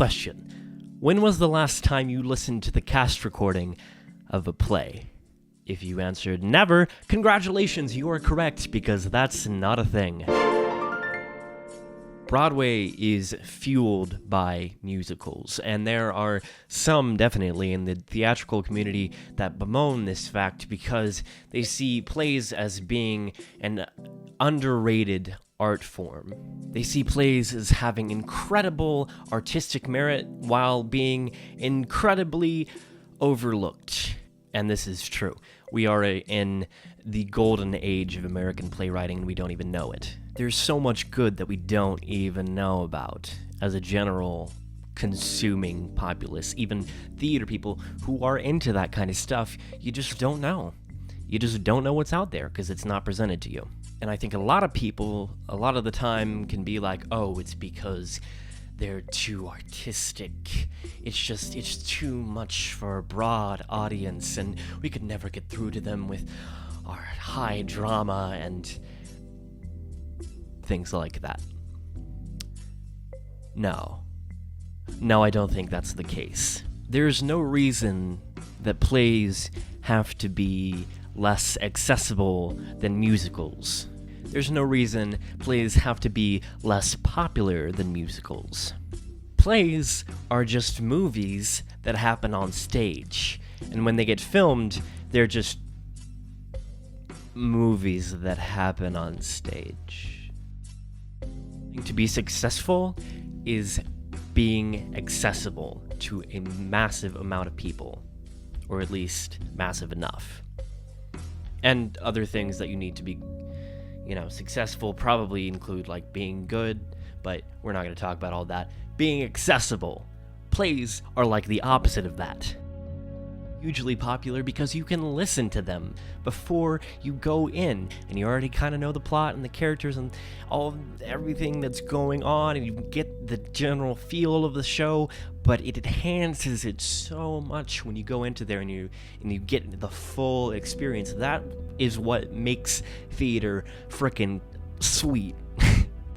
Question: when was the last time you listened to the cast recording of a play? If you answered never, congratulations, you are correct, because that's not a thing. Broadway is fueled by musicals, and there are some definitely in the theatrical community that bemoan this fact because they see plays as being an underrated art form. They see plays as having incredible artistic merit while being incredibly overlooked. And this is true. We are in the golden age of American playwriting, and we don't even know it. There's so much good that we don't even know about as a general consuming populace. Even theater people who are into that kind of stuff, you just don't know. You just don't know what's out there because it's not presented to you. And I think a lot of people, a lot of the time, can be like, oh, it's because they're too artistic. It's too much for a broad audience, and we could never get through to them with our high drama and things like that. No, I don't think that's the case. There's no reason that plays have to be less accessible than musicals. There's no reason plays have to be less popular than musicals. Plays are just movies that happen on stage, and when they get filmed, they're just movies that happen on stage. To be successful is being accessible to a massive amount of people, or at least massive enough. And other things that you need to be, successful probably include like being good, but we're not going to talk about all that. Being accessible. Plays are like the opposite of that. Hugely popular because you can listen to them before you go in, and you already kind of know the plot and the characters and everything that's going on, and you get the general feel of the show, but it enhances it so much when you go into there and you get the full experience. That is what makes theater frickin' sweet.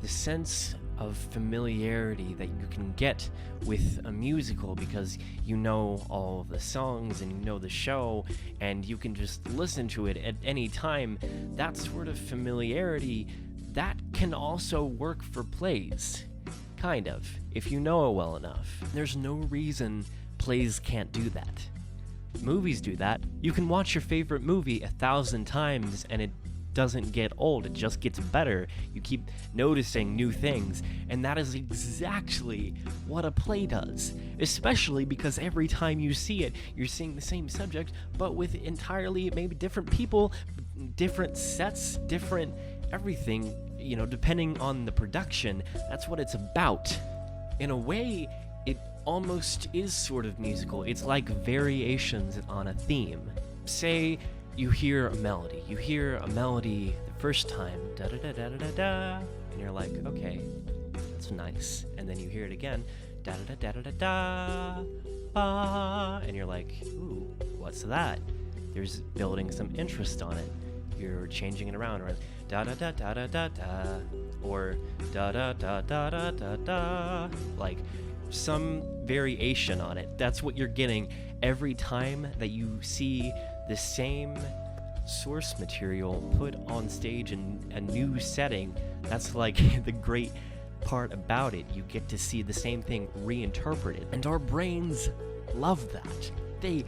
The sense of familiarity that you can get with a musical because you know all of the songs and you know the show and you can just listen to it at any time. That sort of familiarity, that can also work for plays. Kind of, if you know it well enough. There's no reason plays can't do that. Movies do that. You can watch your favorite movie 1,000 times and it doesn't get old, it just gets better. You keep noticing new things, and that is exactly what a play does, especially because every time you see it, you're seeing the same subject, but with entirely maybe different people, different sets, different everything, depending on the production. That's what it's about. In a way, it almost is sort of musical. It's like variations on a theme. Say you hear a melody the first time, da-da-da-da-da-da, and you're like, okay, that's nice. And then you hear it again, da-da-da-da-da-da, and you're like, ooh, what's that? There's building some interest on it. You're changing it around, or da-da-da-da-da-da-da, or da-da-da-da-da-da-da, like some variation on it. That's what you're getting every time that you see the same source material put on stage in a new setting. That's like the great part about it. You get to see the same thing reinterpreted. And our brains love that. They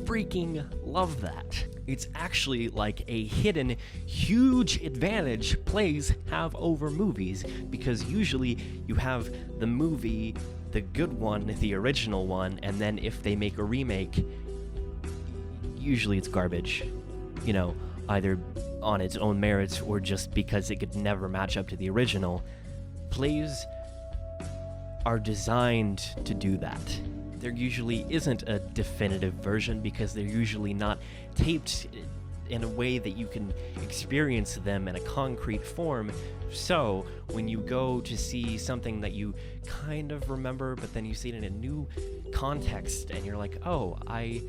freaking love that. It's actually like a hidden, huge advantage plays have over movies, because usually you have the movie, the good one, the original one, and then if they make a remake, usually it's garbage, either on its own merits or just because it could never match up to the original. Plays are designed to do that. There usually isn't a definitive version because they're usually not taped in a way that you can experience them in a concrete form. So when you go to see something that you kind of remember, but then you see it in a new context and you're like, oh, I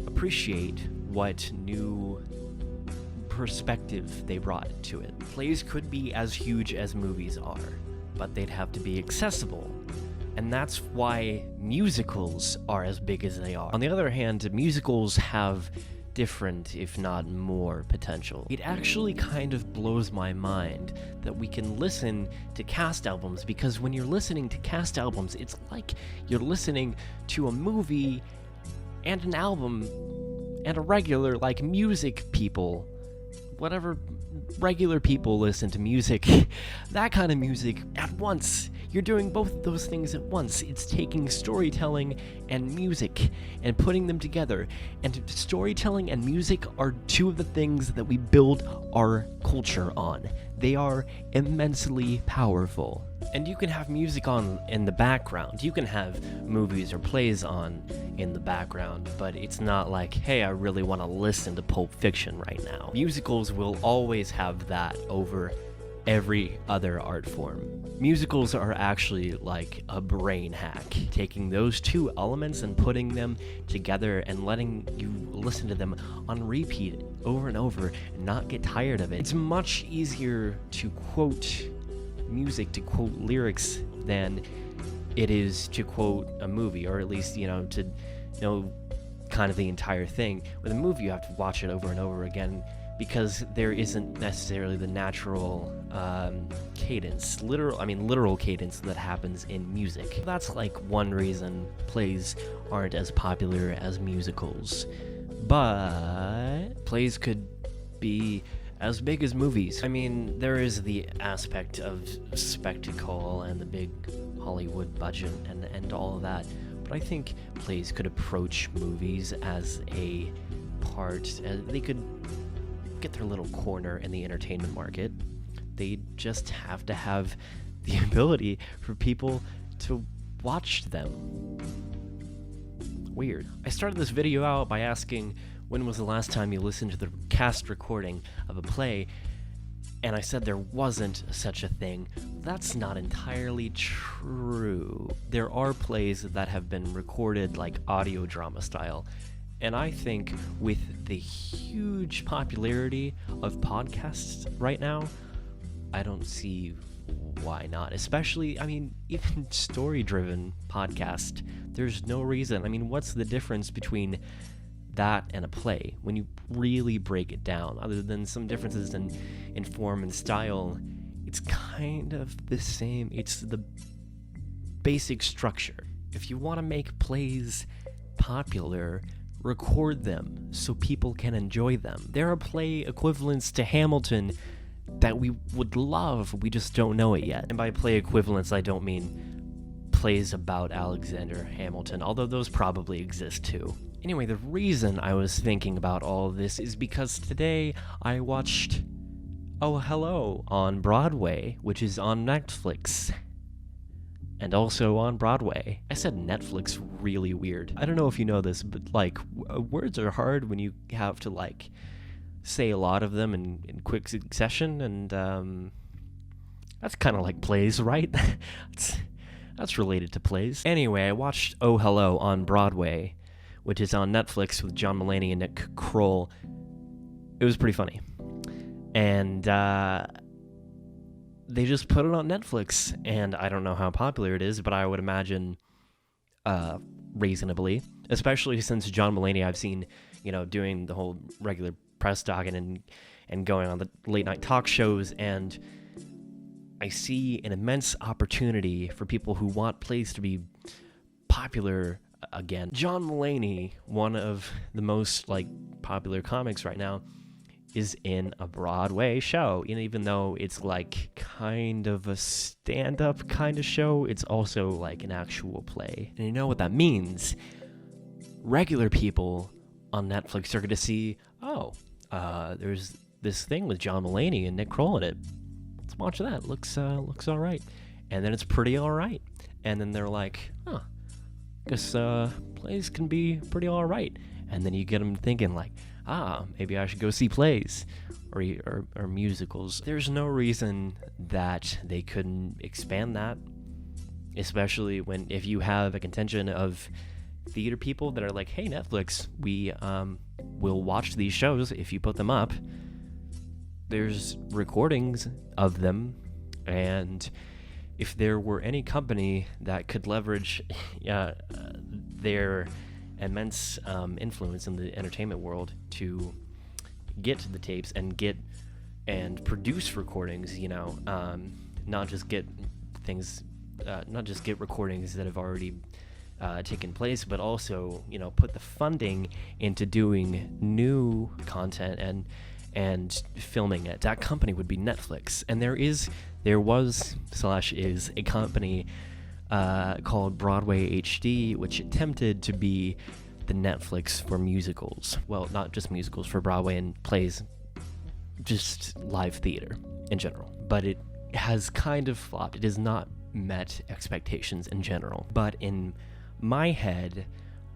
appreciate what new perspective they brought to it. Plays could be as huge as movies are, but they'd have to be accessible. And that's why musicals are as big as they are. On the other hand, musicals have different, if not more, potential. It actually kind of blows my mind that we can listen to cast albums, because when you're listening to cast albums, it's like you're listening to a movie and an album and a regular, like, music people. Whatever regular people listen to music, that kind of music at once. You're doing both of those things at once. It's taking storytelling and music and putting them together. And storytelling and music are two of the things that we build our culture on. They are immensely powerful. And you can have music on in the background. You can have movies or plays on in the background, but it's not like, hey, I really want to listen to Pulp Fiction right now. Musicals will always have that over every other art form. Musicals are actually like a brain hack, taking those two elements and putting them together and letting you listen to them on repeat over and over and not get tired of it. It's much easier to quote music, to quote lyrics, than it is to quote a movie, or at least, to know kind of the entire thing. With a movie, you have to watch it over and over again, because there isn't necessarily the natural cadence, literal cadence that happens in music. That's like one reason plays aren't as popular as musicals. But plays could be as big as movies. I mean, there is the aspect of spectacle and the big Hollywood budget and all of that, but I think plays could approach movies as a part, they could get their little corner in the entertainment market. They just have to have the ability for people to watch them. Weird. I started this video out by asking, when was the last time you listened to the cast recording of a play? And I said there wasn't such a thing. That's not entirely true. There are plays that have been recorded like audio drama style. And I think with the huge popularity of podcasts right now, I don't see why not. Especially, even story-driven podcast. There's no reason. What's the difference between that and a play when you really break it down? Other than some differences in form and style, it's kind of the same. It's the basic structure. If you want to make plays popular, record them so people can enjoy them. There are play equivalents to Hamilton that we would love, we just don't know it yet. And by play equivalents, I don't mean plays about Alexander Hamilton, although those probably exist too. Anyway, the reason I was thinking about all of this is because today I watched Oh Hello on Broadway, which is on Netflix. And also on Broadway. I said Netflix really weird. I don't know if you know this, but words are hard when you have to say a lot of them in quick succession, and that's kind of like plays, right? That's related to plays. Anyway, I watched Oh Hello on Broadway, which is on Netflix with John Mulaney and Nick Kroll. It was pretty funny. And they just put it on Netflix, and I don't know how popular it is, but I would imagine reasonably, especially since John Mulaney I've seen, doing the whole regular press talking and going on the late night talk shows, and I see an immense opportunity for people who want plays to be popular again. John Mulaney, one of the most popular comics right now, is in a Broadway show. And even though it's kind of a stand-up kind of show, it's also an actual play. And you know what that means? Regular people on Netflix are going to see, there's this thing with John Mulaney and Nick Kroll in it. Let's watch that. Looks all right. And then it's pretty all right. And then they're like, guess plays can be pretty all right. And then you get them thinking maybe I should go see plays or musicals. There's no reason that they couldn't expand that, especially if you have a contingent of theater people that are like, hey, Netflix, we will watch these shows if you put them up. There's recordings of them, and if there were any company that could leverage their immense influence in the entertainment world to get the tapes and produce recordings, not just get recordings that have already taken place, but also, put the funding into doing new content and filming it. That company would be Netflix. And there was is a company called Broadway HD, which attempted to be the Netflix for musicals. Well, not just musicals, for Broadway and plays, just live theater in general. But it has kind of flopped. It has not met expectations in general. But in my head,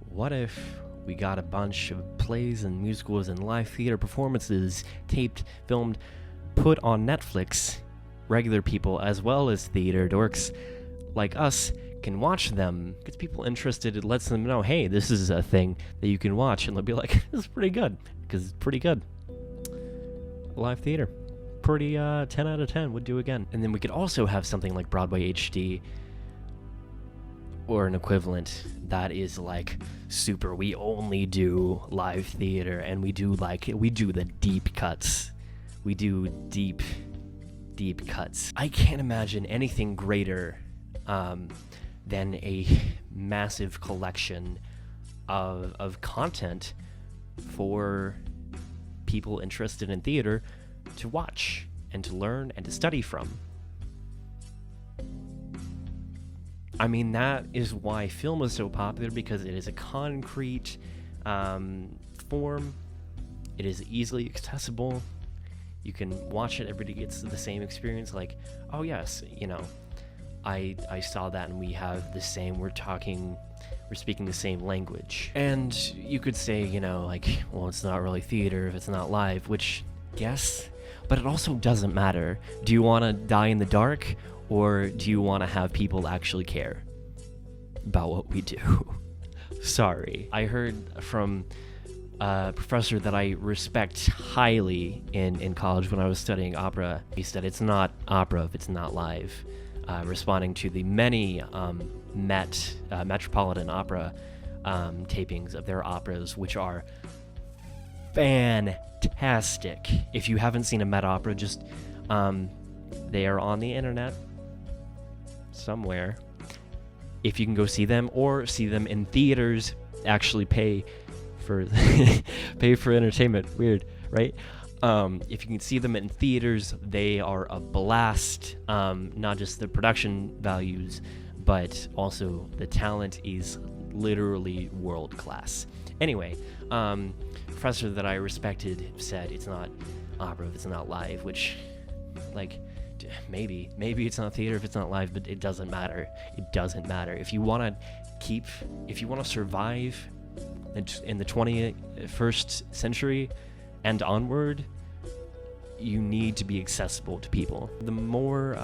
what if we got a bunch of plays and musicals and live theater performances taped, filmed, put on Netflix? Regular people, as well as theater dorks like us, can watch them. Gets people interested. It lets them know, hey, this is a thing that you can watch, and they'll be like, this is pretty good, because it's pretty good. Live theater, pretty 10 out of 10 would do again. And then we could also have something like Broadway HD, or an equivalent that is like super, we only do live theater, and we do the deep cuts. We do deep cuts. I can't imagine anything greater than a massive collection of content for people interested in theater to watch and to learn and to study from. I mean, that is why film is so popular, because it is a concrete form. It is easily accessible. You can watch it. Everybody gets the same experience. Like, oh yes, I saw that, and we have the same. We're speaking the same language. And you could say, well, it's not really theater if it's not live, which, yes, but it also doesn't matter. Do you want to die in the dark? Or do you want to have people actually care about what we do? Sorry. I heard from a professor that I respect highly in college when I was studying opera. He said it's not opera if it's not live, responding to the many Metropolitan Opera tapings of their operas, which are fantastic. If you haven't seen a Met Opera, just they are on the internet somewhere. If you can go see them, or see them in theaters, actually pay for entertainment. Weird, right? If you can see them in theaters, they are a blast. Not just the production values, but also the talent is literally world class. Anyway, professor that I respected said it's not opera if it's not live, which, maybe it's not theater if it's not live, but it doesn't matter. It doesn't matter. If you want to survive in the 21st century and onward, you need to be accessible to people. The more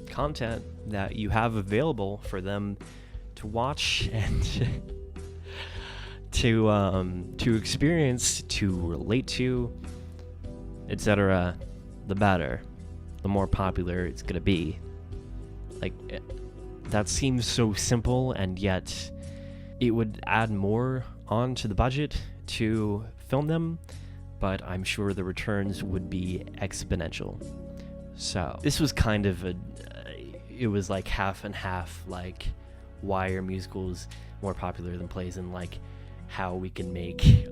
content that you have available for them to watch and to experience, to relate to, etc., the better, the more popular it's gonna be. That seems so simple, and yet it would add more onto the budget to film them, but I'm sure the returns would be exponential. So this was kind of it was like half and half, like why are musicals more popular than plays, and like how we can make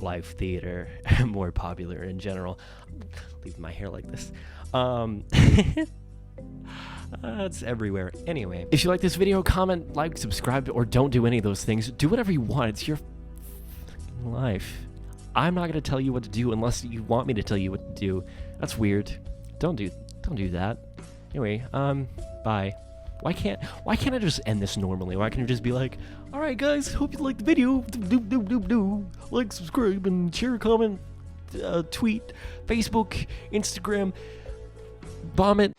live theater more popular in general. Leave my hair like this. It's everywhere. Anyway, if you like this video, comment, like, subscribe, or don't do any of those things. Do whatever you want. It's your life. I'm not gonna tell you what to do unless you want me to tell you what to do. That's weird. Don't do that. Anyway, bye. Why can't I just end this normally? Why can't I just be like, all right, guys, hope you liked the video. Do like, subscribe, and share, comment, tweet, Facebook, Instagram, bomb it.